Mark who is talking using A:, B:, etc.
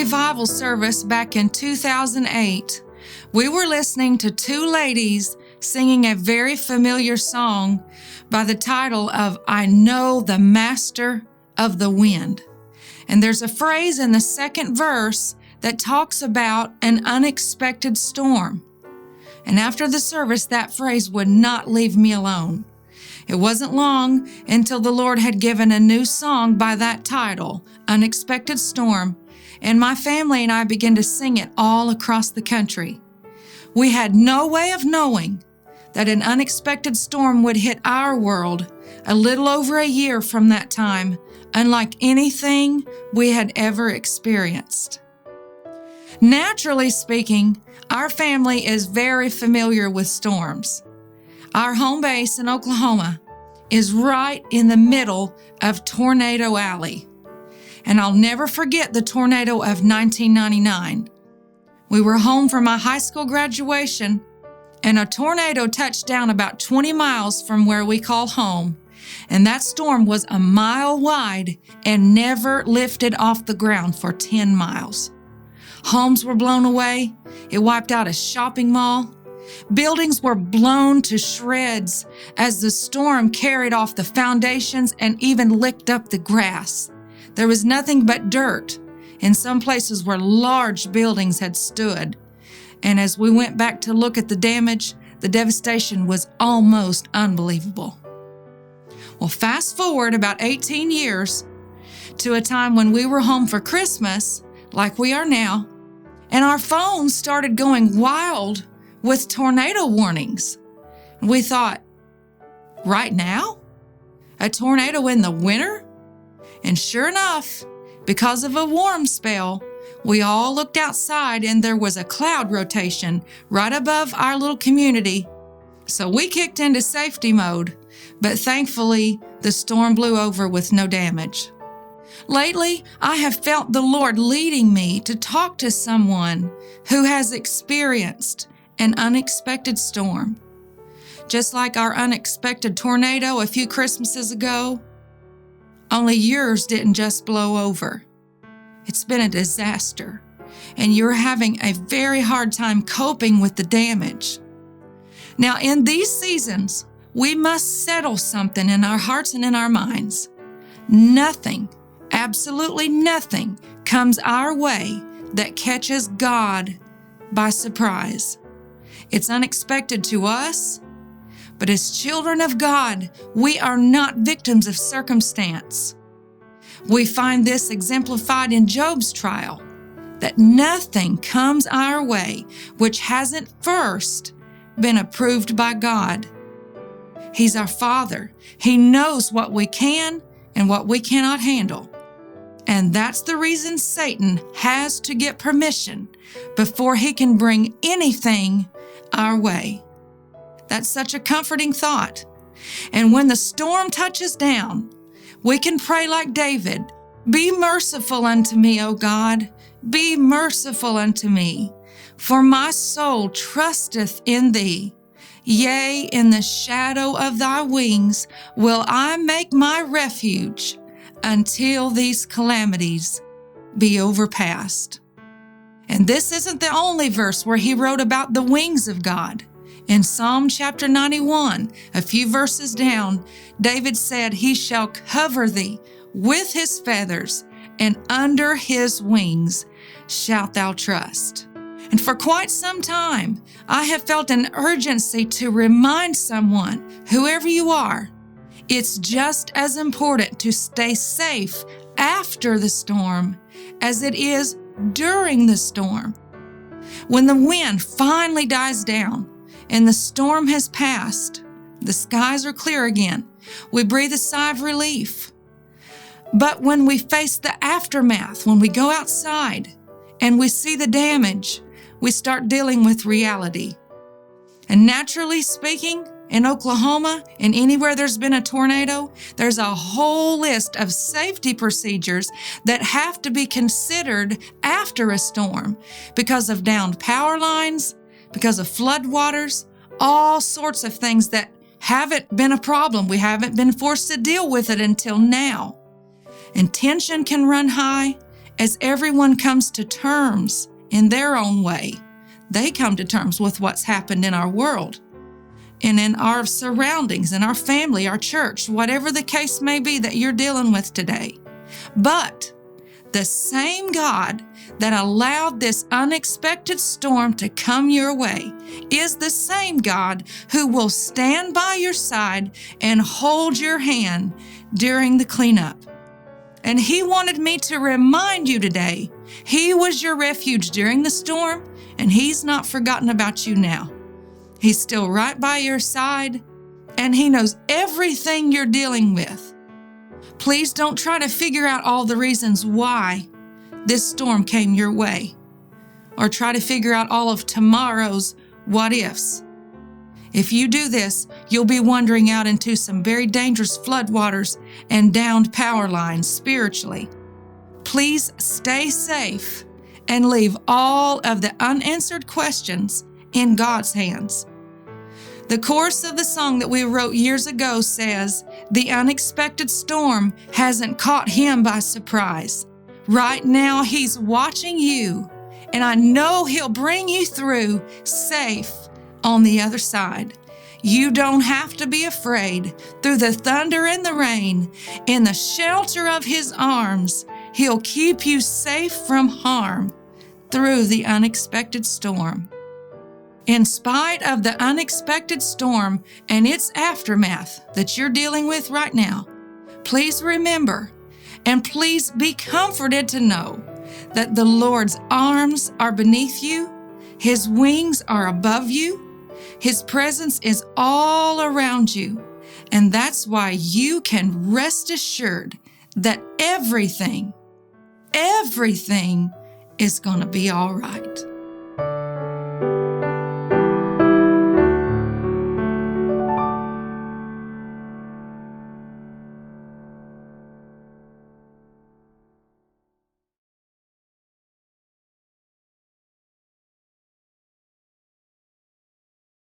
A: revival service back in 2008, we were listening to two ladies singing a very familiar song by the title of I Know the Master of the Wind. And there's a phrase in the second verse that talks about an unexpected storm. And after the service, that phrase would not leave me alone. It wasn't long until the Lord had given a new song by that title, Unexpected Storm, and my family and I began to sing it all across the country. We had no way of knowing that an unexpected storm would hit our world a little over a year from that time, unlike anything we had ever experienced. Naturally speaking, our family is very familiar with storms. Our home base in Oklahoma is right in the middle of Tornado Alley. And I'll never forget the tornado of 1999. We were home for my high school graduation, and a tornado touched down about 20 miles from where we call home. And that storm was a mile wide and never lifted off the ground for 10 miles. Homes were blown away. It wiped out a shopping mall. Buildings were blown to shreds as the storm carried off the foundations and even licked up the grass. There was nothing but dirt in some places where large buildings had stood. And as we went back to look at the damage, the devastation was almost unbelievable. Well, fast forward about 18 years to a time when we were home for Christmas, like we are now, and our phones started going wild with tornado warnings. We thought, right now? A tornado in the winter? And sure enough, because of a warm spell, we all looked outside and there was a cloud rotation right above our little community. So we kicked into safety mode, but thankfully the storm blew over with no damage. Lately, I have felt the Lord leading me to talk to someone who has experienced an unexpected storm. Just like our unexpected tornado a few Christmases ago, only yours didn't just blow over. It's been a disaster, and you're having a very hard time coping with the damage. Now, in these seasons, we must settle something in our hearts and in our minds. Nothing, absolutely nothing, comes our way that catches God by surprise. It's unexpected to us, but as children of God, we are not victims of circumstance. We find this exemplified in Job's trial, that nothing comes our way which hasn't first been approved by God. He's our Father. He knows what we can and what we cannot handle. And that's the reason Satan has to get permission before he can bring anything our way. That's such a comforting thought. And when the storm touches down, we can pray like David, "Be merciful unto me, O God, be merciful unto me, for my soul trusteth in thee. Yea, in the shadow of thy wings will I make my refuge until these calamities be overpassed." And this isn't the only verse where he wrote about the wings of God. In Psalm chapter 91, a few verses down, David said, "He shall cover thee with his feathers, and under his wings shalt thou trust." And for quite some time, I have felt an urgency to remind someone, whoever you are, it's just as important to stay safe after the storm as it is during the storm. When the wind finally dies down and the storm has passed, the skies are clear again, we breathe a sigh of relief. But when we face the aftermath, when we go outside and we see the damage, we start dealing with reality. And naturally speaking, in Oklahoma and anywhere there's been a tornado, there's a whole list of safety procedures that have to be considered after a storm because of downed power lines, because of floodwaters, all sorts of things that haven't been a problem. We haven't been forced to deal with it until now. And tension can run high, as everyone comes to terms in their own way. They come to terms with what's happened in our world and in our surroundings, in our family, our church, whatever the case may be that you're dealing with today. But the same God that allowed this unexpected storm to come your way is the same God who will stand by your side and hold your hand during the cleanup. And He wanted me to remind you today, He was your refuge during the storm, and He's not forgotten about you now. He's still right by your side, and He knows everything you're dealing with. Please don't try to figure out all the reasons why this storm came your way, or try to figure out all of tomorrow's what-ifs. If you do this, you'll be wandering out into some very dangerous floodwaters and downed power lines spiritually. Please stay safe and leave all of the unanswered questions in God's hands. The chorus of the song that we wrote years ago says, "The unexpected storm hasn't caught Him by surprise. Right now, He's watching you, and I know He'll bring you through safe on the other side. You don't have to be afraid. Through the thunder and the rain, in the shelter of His arms, He'll keep you safe from harm through the unexpected storm." In spite of the unexpected storm and its aftermath that you're dealing with right now, please remember and please be comforted to know that the Lord's arms are beneath you, His wings are above you, His presence is all around you, and that's why you can rest assured that everything is going to be all right.